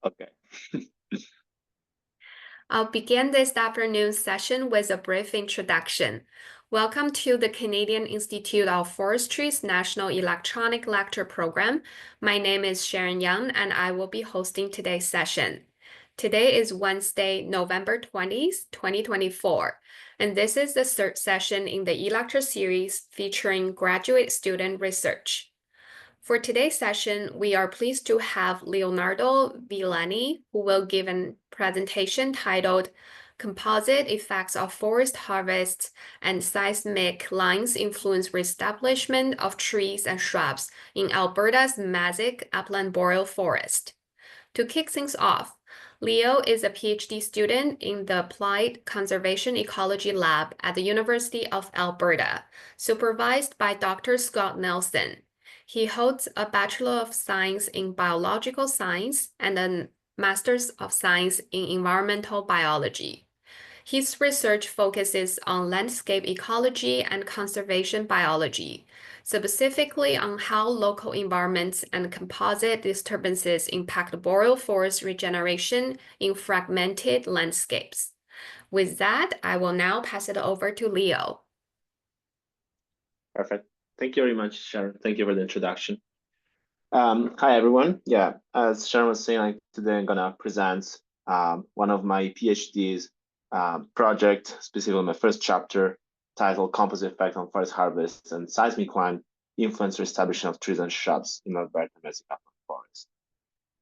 Okay. I'll begin this afternoon's session with a brief introduction. Welcome to the Canadian Institute of Forestry's National Electronic Lecture Program. My name is Sharon Young, and I will be hosting today's session. Today is Wednesday, November 20th, 2024, and this is the third session in the E-Lecture series featuring graduate student research. For today's session, we are pleased to have Leonardo Viliani, who will give a presentation titled Composite Effects of Forest Harvests and Seismic Lines Influence Reestablishment of Trees and Shrubs in Alberta's Mesic Upland Boreal Forest. To kick things off, Leo is a PhD student in the Applied Conservation Ecology Lab at the University of Alberta, supervised by Dr. Scott Nelson. He holds a Bachelor of Science in Biological Science and a Master's of Science in Environmental Biology. His research focuses on landscape ecology and conservation biology, specifically on how local environments and composite disturbances impact boreal forest regeneration in fragmented landscapes. With that, I will now pass it over to Leo. Perfect. Thank you very much, Sharon. Thank you for the introduction. Hi, everyone. Yeah, as Sharon was saying, today I'm going to present one of my PhD's project, specifically my first chapter, titled Composite Effect on Forest Harvest and Seismic Line Influence Reestablishment of Trees and Shrubs in Alberta Mesic Upland Forest.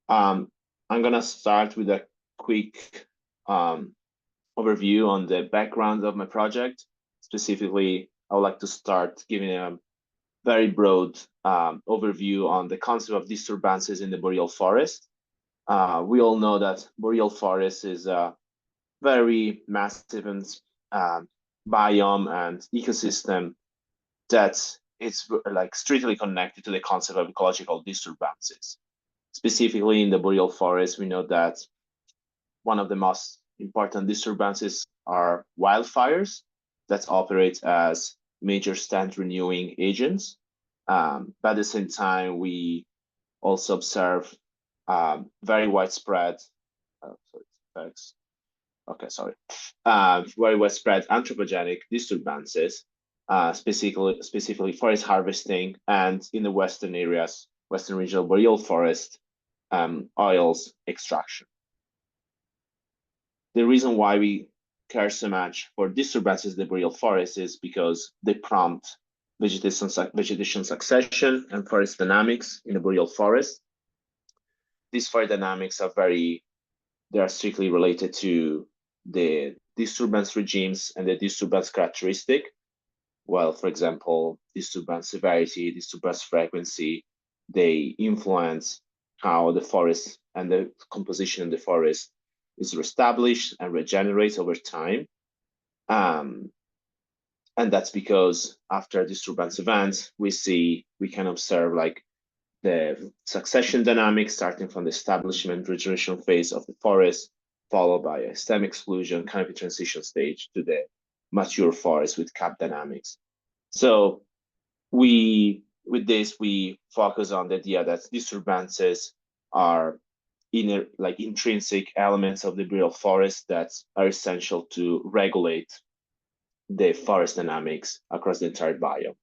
I'm going to start with a quick overview on the background of my project. Specifically, I would like to start giving a very broad overview on the concept of disturbances in the boreal forest. We all know that boreal forest is a very massive and biome and ecosystem that is like strictly connected to the concept of ecological disturbances. Specifically in the boreal forest, we know that one of the most important disturbances are wildfires that operate as major stand renewing agents. But at the same time, we also observe very widespread, very widespread anthropogenic disturbances, specifically forest harvesting, and in the western areas, western regional boreal forest, oils extraction. The reason why we care so much for disturbances in the boreal forest is because they prompt vegetation succession and forest dynamics in the boreal forest. These forest dynamics are strictly related to the disturbance regimes and the disturbance characteristic. Well, for example, disturbance severity, disturbance frequency, they influence how the forest and the composition of the forest is reestablished and regenerates over time. And that's because after disturbance events, we can observe like the succession dynamics starting from the establishment regeneration phase of the forest, followed by a stem exclusion canopy transition stage to the mature forest with cap dynamics. So with this, we focus on the idea that disturbances are intrinsic elements of the boreal forest that are essential to regulate the forest dynamics across the entire biome.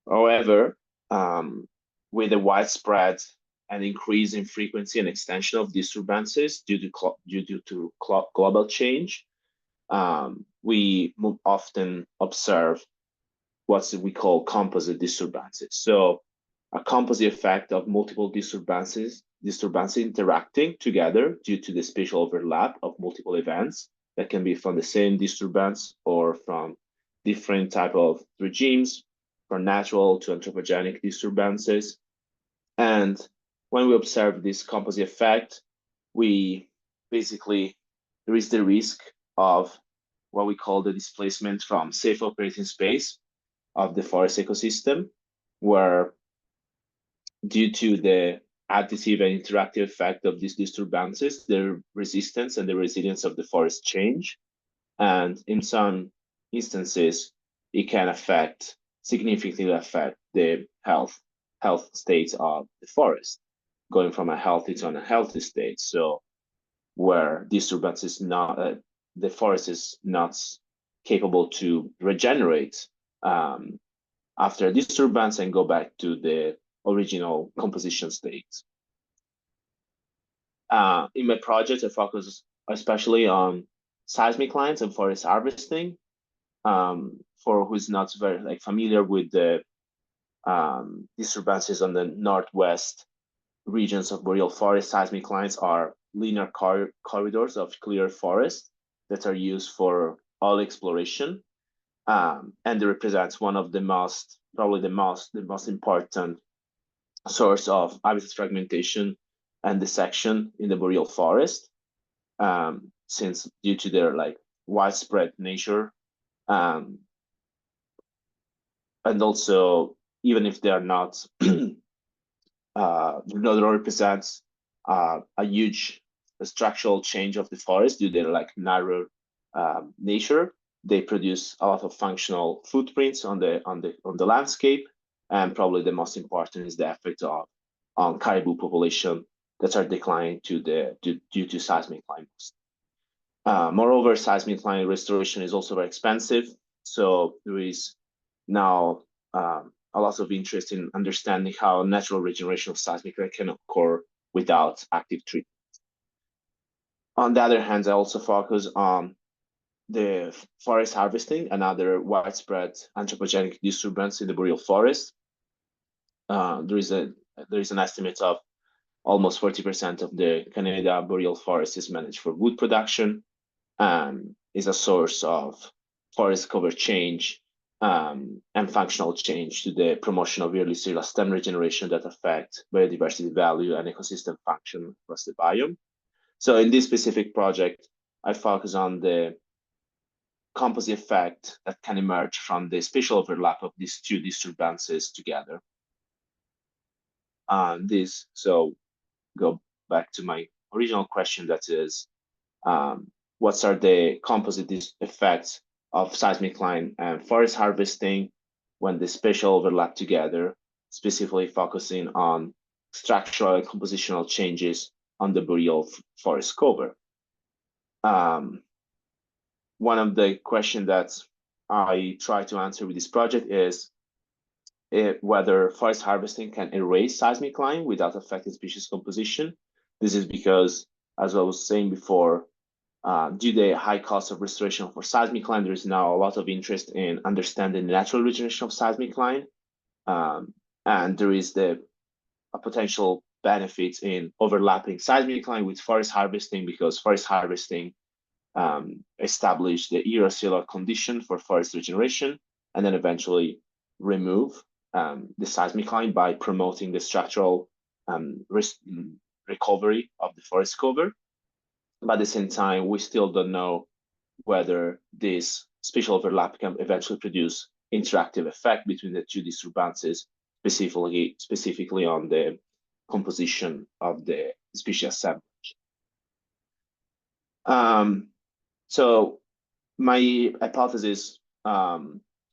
However, with the widespread and increase in frequency and extension of disturbances due to global change, we often observe what we call composite disturbances. So a composite effect of multiple disturbances interacting together due to the spatial overlap of multiple events that can be from the same disturbance or from different type of regimes, from natural to anthropogenic disturbances. And when we observe this composite effect, there is the risk of what we call the displacement from safe operating space of the forest ecosystem, where due to the additive and interactive effect of these disturbances, the resistance and the resilience of the forest change. And in some instances, it can significantly affect the health state of the forest. going from a healthy to an unhealthy state. So where disturbance is not, the forest is not capable to regenerate after a disturbance and go back to the original composition state. In my project, I focus especially on seismic lines and forest harvesting. For who's not very familiar with the disturbances on the northwest regions of boreal forest, seismic lines are linear corridors of clear forest that are used for oil exploration, and they represent one of the probably the most important source of habitat fragmentation and dissection in the boreal forest, since due to their widespread nature, and also even if they are not Leonardo represents a huge structural change of the forest due to their narrow nature. They produce a lot of functional footprints on the landscape, and probably the most important is the effect on caribou population that are declining due to seismic line. Moreover, seismic line restoration is also very expensive, so there is now a lot of interest in understanding how natural regeneration of seismic line can occur without active treatment. On the other hand, I also focus on the forest harvesting, another widespread anthropogenic disturbance in the boreal forest. There is an estimate of almost 40% of the Canada boreal forest is managed for wood production, and is a source of forest cover change and functional change to the promotion of early serial stem regeneration that affect biodiversity value and ecosystem function across the biome. So in this specific project, I focus on the composite effect that can emerge from the spatial overlap of these two disturbances together. So go back to my original question, that is, what are the composite effects of seismic line and forest harvesting when the spatial overlap together, specifically focusing on structural and compositional changes on the boreal forest cover. One of the questions that I try to answer with this project is whether forest harvesting can erase seismic line without affecting species composition. This is because, as I was saying before, due to the high cost of restoration for seismic line, there is now a lot of interest in understanding the natural regeneration of seismic line, and there is a potential benefit in overlapping seismic line with forest harvesting, because forest harvesting establish the irregular condition for forest regeneration, and then eventually remove the seismic line by promoting the structural recovery of the forest cover. But at the same time, we still don't know whether this spatial overlap can eventually produce interactive effect between the two disturbances, specifically on the composition of the species assemblage. So my hypothesis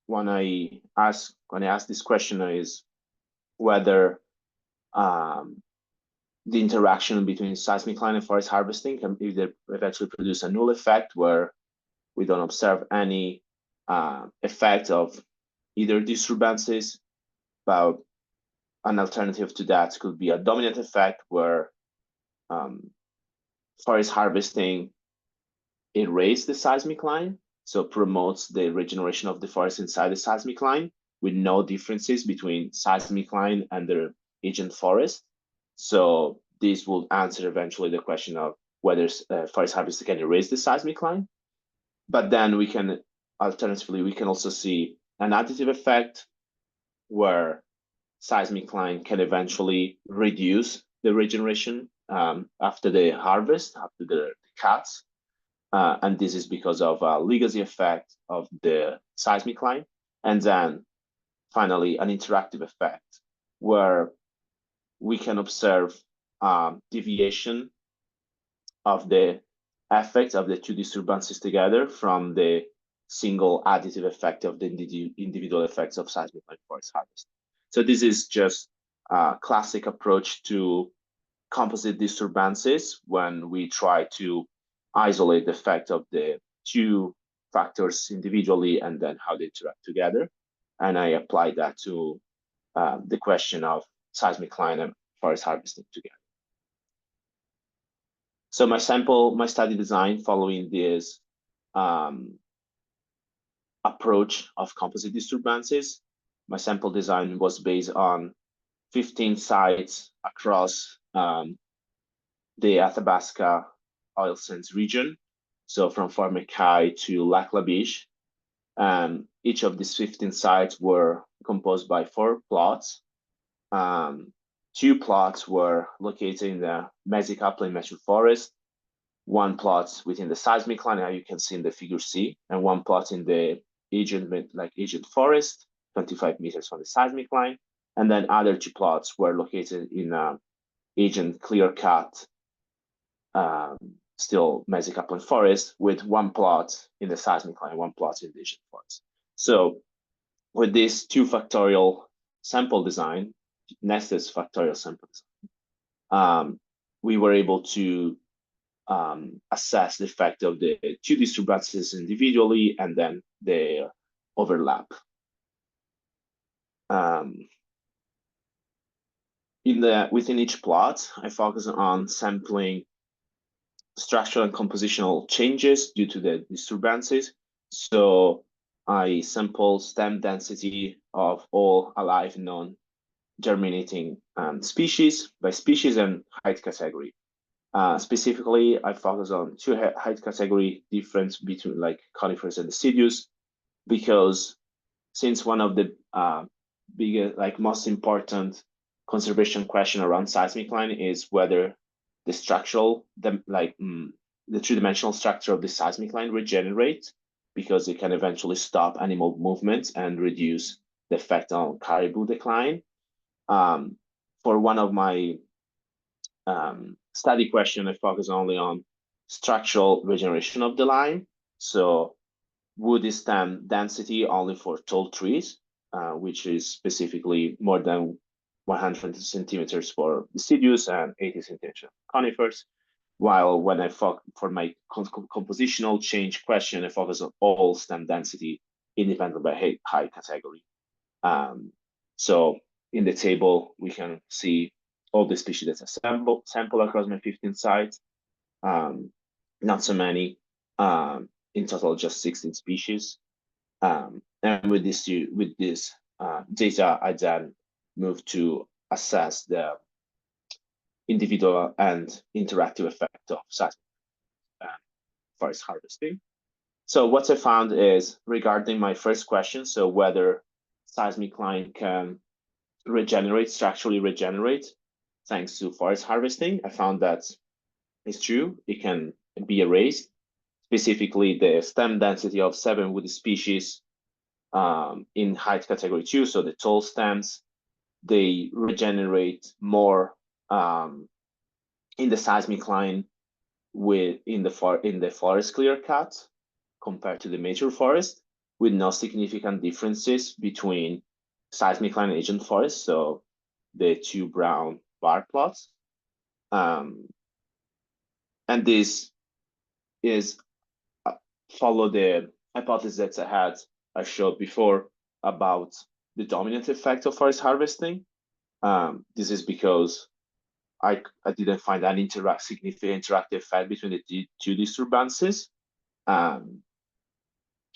when I ask this question is whether the interaction between seismic line and forest harvesting can either eventually produce a null effect, where we don't observe any effect of either disturbances, but an alternative to that could be a dominant effect, where forest harvesting erases the seismic line, so promotes the regeneration of the forest inside the seismic line with no differences between seismic line and the agent forest. So this will answer eventually the question of whether forest harvesting can erase the seismic line. But then we can, alternatively, we can also see an additive effect where seismic line can eventually reduce the regeneration after the harvest, after the cuts. And this is because of a legacy effect of the seismic line. And then finally, an interactive effect where we can observe deviation of the effects of the two disturbances together from the single additive effect of the individual effects of seismic line forest harvest. So this is just a classic approach to composite disturbances when we try to isolate the effect of the two factors individually and then how they interact together. And I applied that to the question of seismic decline and forest harvesting together. So my study design following this approach of composite disturbances, my sample design was based on 15 sites across the Athabasca oil sands region. So from Fort McKay to Lac La Biche. Each of these 15 sites were composed by 4 plots. 2 plots were located in the Mesic Upland mature forest, 1 plot within the seismic line, as you can see in the figure C, and 1 plot in the agent forest, 25 meters from the seismic line, and then other 2 plots were located in agent clear cut, still Mesic Upland forest, with 1 plot in the seismic line, 1 plot in the agent forest. So with this 2-factorial sample design, nested factorial sample design, we were able to assess the effect of the 2 disturbances individually and then their overlap. Within each plot, I focus on sampling structural and compositional changes due to the disturbances. So I sample stem density of all alive non-germinating species by species and height category. Specifically, I focus on 2 height category difference between like conifers and deciduous, because since one of the biggest, most important conservation question around seismic line is whether the structural, the 3-dimensional structure of the seismic line regenerates, because it can eventually stop animal movements and reduce the effect on caribou decline. For one of my study question, I focus only on structural regeneration of the line. So wood stem density only for tall trees, which is specifically more than 100 centimeters for deciduous and 80 centimeters for conifers. While when I for my compositional change question, I focus on all stem density independent by height category. So in the table, we can see all the species that's sample across my 15 sites. Not so many. In total, just 16 species. And with this data, I then move to assess the individual and interactive effect of seismic forest harvesting. So what I found is, regarding my first question, so whether seismic line can structurally regenerate thanks to forest harvesting, I found that it's true. It can be erased. Specifically, the stem density of 7 wood species in height category 2, so the tall stems, they regenerate more in the seismic line in the forest clear cut compared to the mature forest, with no significant differences between seismic line and agent forest, so the 2 brown bar plots. And this is follow the hypothesis that I showed before about the dominant effect of forest harvesting. This is because I didn't find any significant interactive effect between the 2 disturbances. And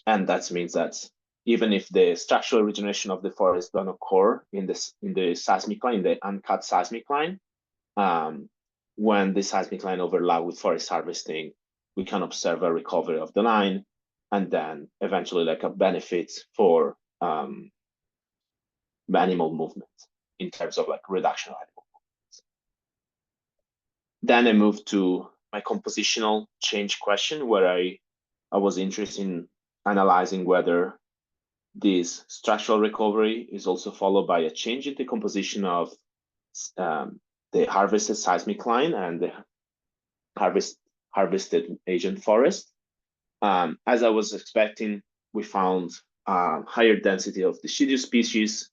that means that even if the structural regeneration of the forest don't occur in the seismic line, in the uncut seismic line, when the seismic line overlap with forest harvesting, we can observe a recovery of the line, and then eventually a benefit for animal movement in terms of reduction of animal movements. Then I moved to my compositional change question, where I was interested in analyzing whether this structural recovery is also followed by a change in the composition of the harvested seismic line and the harvested agent forest. As I was expecting, we found higher density of deciduous species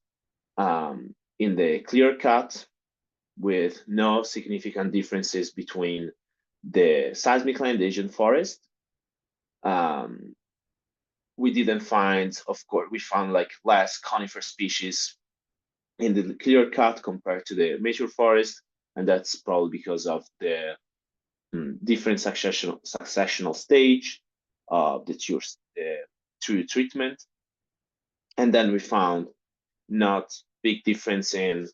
in the clear cut with no significant differences between the seismic line and the Asian forest. We didn't find, of course, we found like less conifer species in the clear cut compared to the mature forest, and that's probably because of the different successional stage of the tree treatment. And then we found not big difference in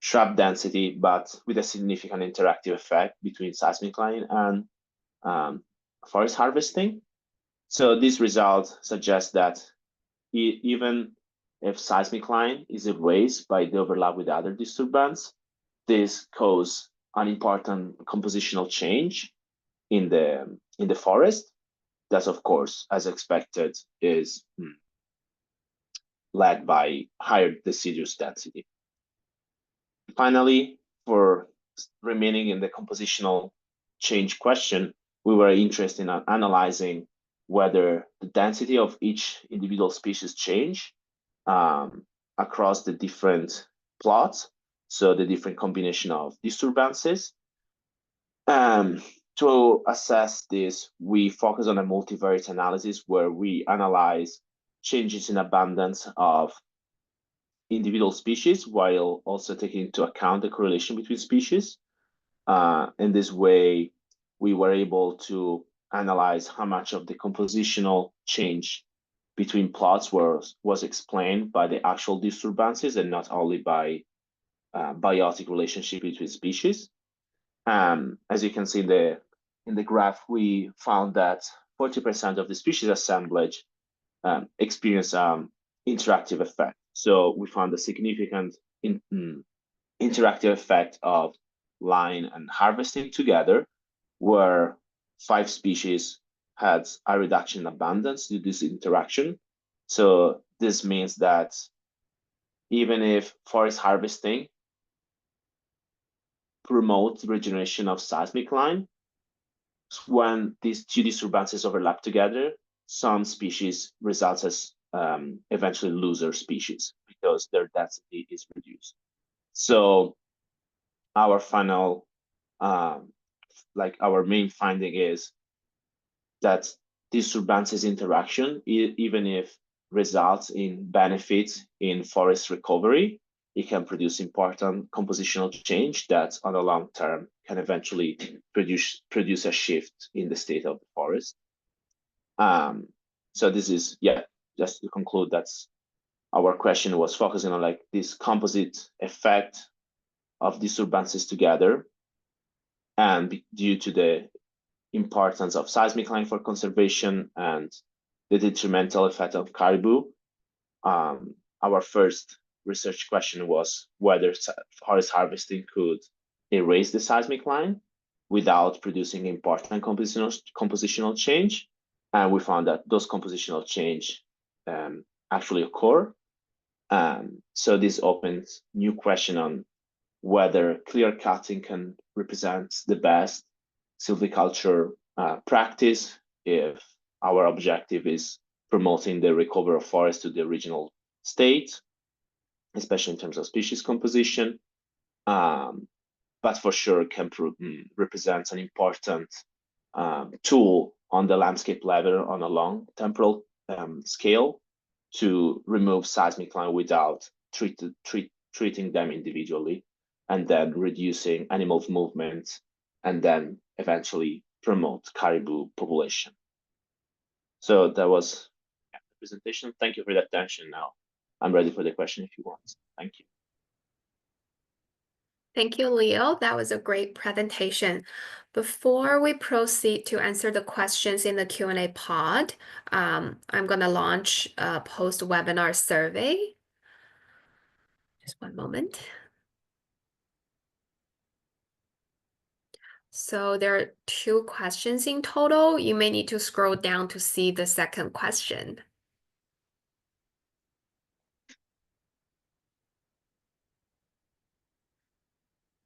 shrub density, but with a significant interactive effect between seismic line and forest harvesting. So this result suggests that even if seismic line is erased by the overlap with other disturbance, this causes an important compositional change in the forest. That, of course, as expected, is led by higher deciduous density. Finally, for remaining in the compositional change question, we were interested in analyzing whether the density of each individual species change across the different plots, so the different combination of disturbances. To assess this, we focus on a multivariate analysis where we analyze changes in abundance of individual species while also taking into account the correlation between species. In this way, we were able to analyze how much of the compositional change between plots was explained by the actual disturbances and not only by biotic relationship between species. As you can see in the graph, we found that 40% of the species assemblage experience interactive effect. So we found a significant interactive effect of line and harvesting together, where 5 species had a reduction in abundance due to this interaction. So this means that even if forest harvesting promotes regeneration of seismic line, when these two disturbances overlap together, some species results as eventually loser species because their density is reduced. So our final, our main finding is that disturbances interaction, even if results in benefits in forest recovery, it can produce important compositional change that on the long term can eventually produce a shift in the state of the forest. So this is, just to conclude, that's our question was focusing on like this composite effect of disturbances together, and due to the importance of seismic line for conservation and the detrimental effect of caribou, our first research question was whether forest harvesting could erase the seismic line without producing important compositional change. And we found that those compositional change actually occur. So this opens new question on whether clear cutting can represent the best silviculture practice if our objective is promoting the recovery of forest to the original state, especially in terms of species composition, but for sure can represent an important tool on the landscape level on a long temporal scale to remove seismic line without treating them individually, and then reducing animal movement, and then eventually promote caribou population. So that was the presentation. Thank you for the attention. Now I'm ready for the question if you want. Thank you. Thank you, Leo. That was a great presentation. Before we proceed to answer the questions in the Q&A pod, I'm going to launch a post-webinar survey. Just one moment. So there are 2 questions in total. You may need to scroll down to see the second question.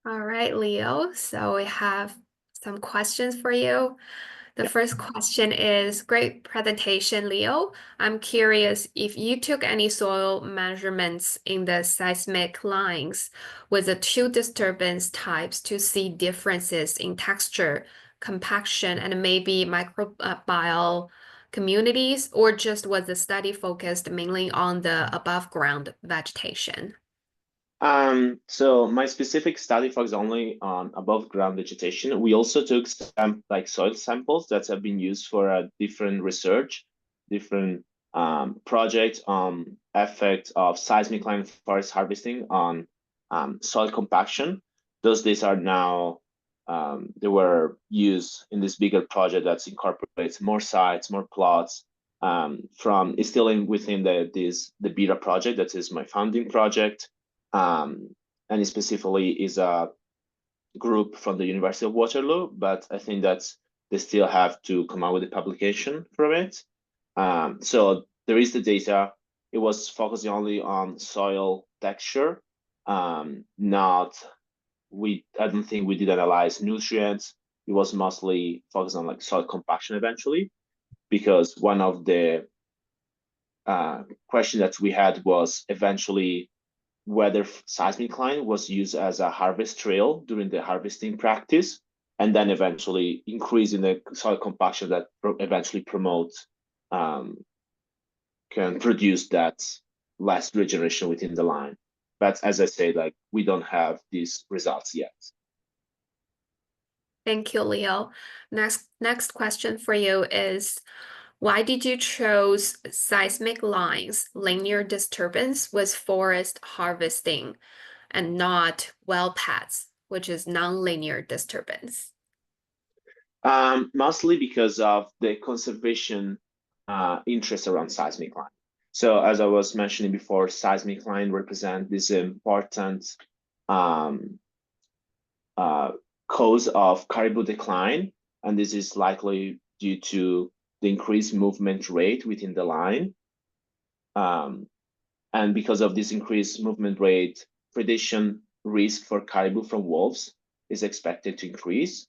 All right, Leo. So we have some questions for you. The first question is, great presentation, Leo. I'm curious if you took any soil measurements in the seismic lines with the two disturbance types to see differences in texture, compaction, and maybe microbial communities, or just was the study focused mainly on the above ground vegetation? So my specific study focused only on above ground vegetation. We also took some soil samples that have been used for a different research, different projects on effect of seismic line forest harvesting on soil compaction. Those data are now they were used in this bigger project that incorporates more sites, more plots. It's still within the BETA project, that is my founding project. And it specifically is a group from the University of Waterloo, but I think that they still have to come out with a publication from it. So there is the data. It was focusing only on soil texture. I don't think we did analyze nutrients. It was mostly focused on soil compaction eventually, because one of the questions that we had was eventually whether seismic line was used as a harvest trail during the harvesting practice, and then eventually increasing the soil compaction that eventually promotes, can produce that less regeneration within the line. But as I say, we don't have these results yet. Thank you, Leo. Next question for you is, why did you choose seismic lines, linear disturbance with forest harvesting, and not well paths, which is nonlinear disturbance? Mostly because of the conservation interest around seismic line. So as I was mentioning before, seismic line represent this important cause of caribou decline, and this is likely due to the increased movement rate within the line. And because of this increased movement rate, predation risk for caribou from wolves is expected to increase.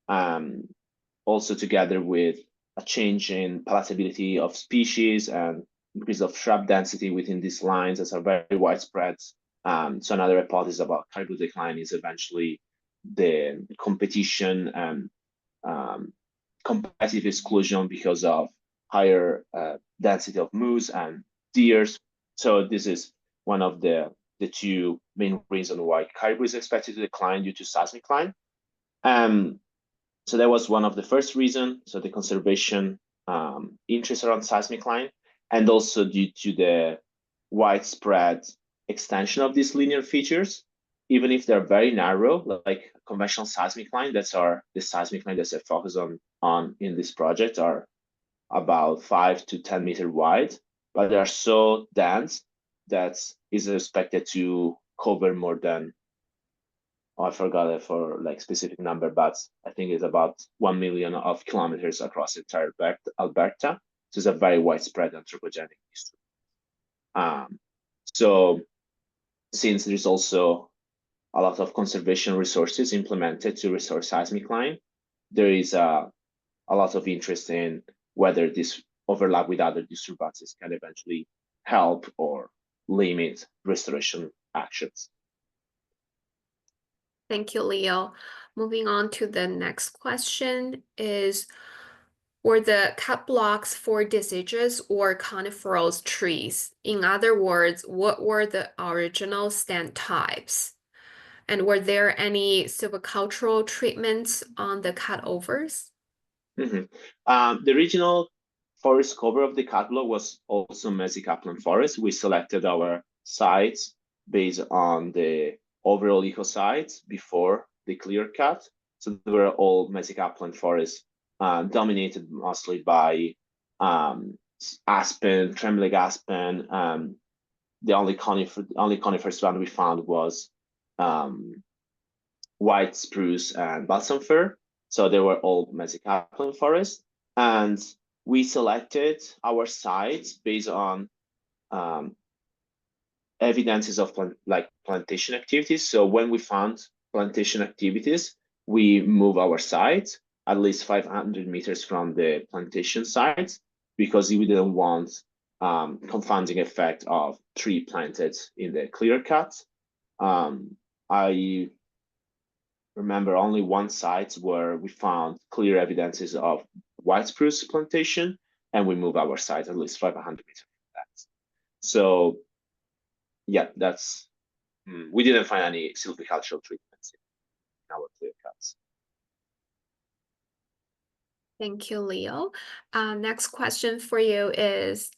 Also together with a change in palatability of species and increase of shrub density within these lines that are very widespread. So another hypothesis about caribou decline is eventually the competition and competitive exclusion because of higher density of moose and deers. So this is one of the two main reasons why caribou is expected to decline due to seismic line. So that was one of the first reasons. So the conservation interest around seismic line, and also due to the widespread extension of these linear features, even if they're very narrow, like conventional seismic line, the seismic line that's I focus on in this project are about 5 to 10 meter wide, but they are so dense that is expected to cover more than, I forgot it for specific number, but I think it's about 1 million of kilometers across the entire Alberta. So it's a very widespread anthropogenic history. So since there's also a lot of conservation resources implemented to restore seismic line, there is a lot of interest in whether this overlap with other disturbances can eventually help or limit restoration actions. Thank you, Leo. Moving on to the next question is, were the cut blocks for deciduous or coniferous trees? In other words, what were the original stand types? And were there any silvicultural treatments on the cutovers? The original forest cover of the cut block was also Mesic Upland forest. We selected our sites based on the overall eco sites before the clear cut. So they were all Mesic Upland forests, dominated mostly by aspen, trembling aspen. The only conifer strand we found was white spruce and balsam fir. So they were all Mesic Upland forests. And we selected our sites based on evidences of plantation activities. So when we found plantation activities, we move our sites. at least 500 meters from the plantation sites, because we didn't want confounding effect of tree planted in the clear cut. I remember only one site where we found clear evidences of white spruce plantation, and we moved our site at least 500 meters from that. So yeah, that's we didn't find any silvicultural treatments in our clear cuts. Thank you, Leo. Next question for you is,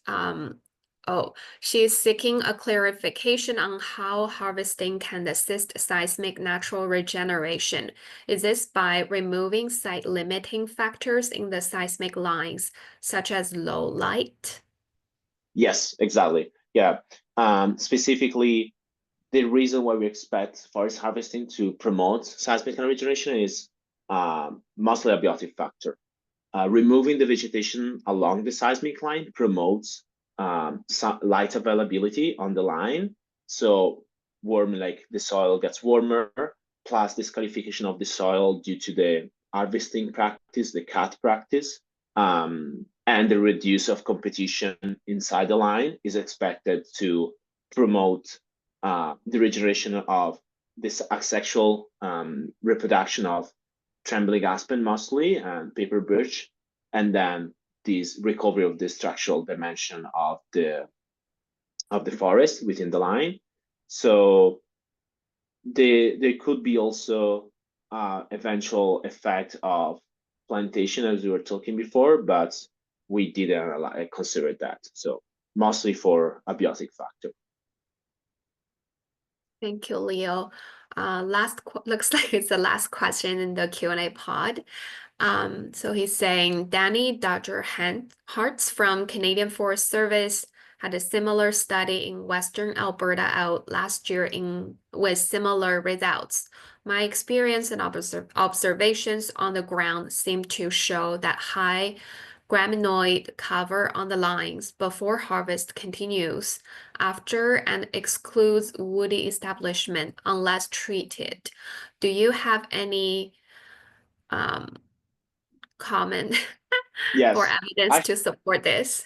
she's seeking a clarification on how harvesting can assist seismic natural regeneration. Is this by removing site limiting factors in the seismic lines, such as low light? Yes, exactly. Yeah. Specifically, the reason why we expect forest harvesting to promote seismic regeneration is mostly a biotic factor. Removing the vegetation along the seismic line promotes light availability on the line. So like the soil gets warmer, plus disqualification of the soil due to the harvesting practice, the cut practice, and the reduce of competition inside the line is expected to promote the regeneration of this asexual reproduction of trembling aspen mostly and paper birch, and then this recovery of the structural dimension of the forest within the line. So there could be also eventual effect of plantation, as we were talking before, but we didn't consider that. So mostly for a biotic factor. Thank you, Leo. Looks like it's the last question in the Q&A pod. So he's saying Danny Dodger Hartz from Canadian Forest Service had a similar study in Western Alberta out last year with similar results. My experience and observations on the ground seem to show that high graminoid cover on the lines before harvest continues after and excludes woody establishment unless treated. Do you have any comment Yes, or evidence to support this?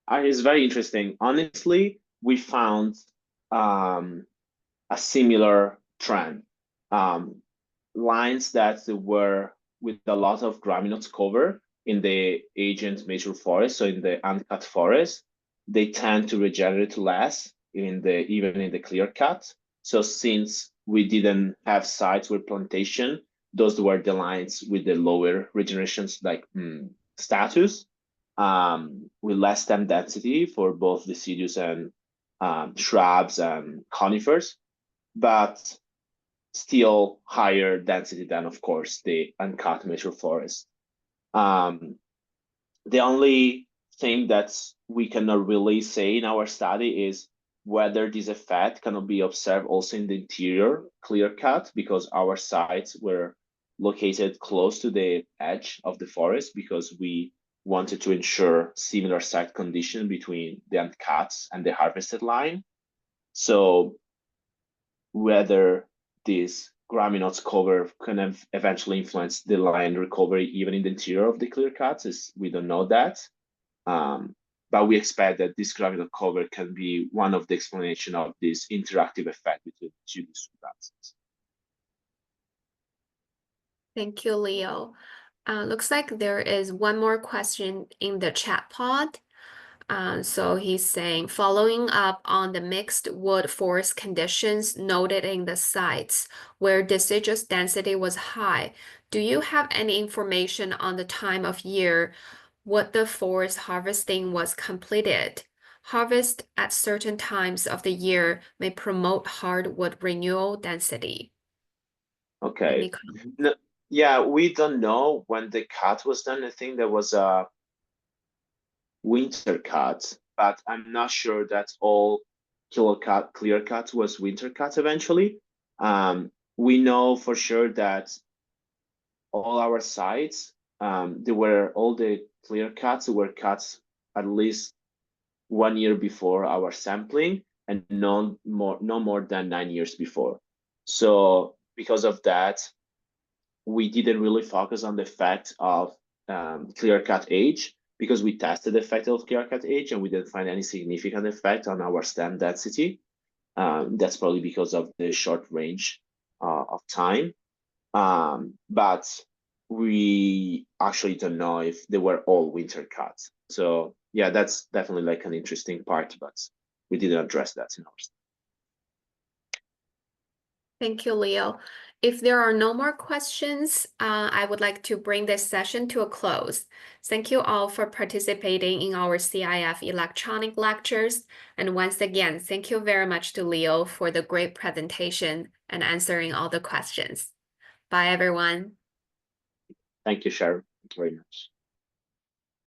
It's very interesting. Honestly, we found a similar trend. Lines that were with a lot of gramineous cover in the agent major forest, so in the uncut forest, they tend to regenerate less even in the clear cut. So since we didn't have sites with plantation, those were the lines with the lower regenerations status, with less stem density for both deciduous and shrubs and conifers, but still higher density than, of course, the uncut mature forest. The only thing that we cannot really say in our study is whether this effect cannot be observed also in the interior clear cut, because our sites were located close to the edge of the forest, because we wanted to ensure similar site condition between the uncuts and the harvested line. So whether this gramineous cover can eventually influence the line recovery even in the interior of the clear cuts, we don't know that. But we expect that this gramineous cover can be one of the explanation of this interactive effect between two substances. Thank you, Leo. Looks like there is one more question in the chat pod. So he's saying, following up on the mixed wood forest conditions noted in the sites where deciduous density was high, do you have any information on the time of year what the forest harvesting was completed? Harvest at certain times of the year may promote hardwood renewal density. Okay. No, yeah, we don't know when the cut was done. I think there was a winter cut, but I'm not sure that all clear cut was winter cut eventually. We know for sure that all our sites, all the clear cuts were cut at least 1 year before our sampling, and no more than 9 years before. So because of that, we didn't really focus on the effect of clear-cut age, because we tested the effect of clear-cut age and we didn't find any significant effect on our stem density. That's probably because of the short range of time. But we actually don't know if they were all winter cuts. So yeah, that's definitely like an interesting part, but we didn't address that in our study. Thank you, Leo. If there are no more questions, I would like to bring this session to a close. Thank you all for participating in our CIF electronic lectures. And once again, thank you very much to Leo for the great presentation and answering all the questions. Bye, everyone. Thank you, Sharon. Thank you very much.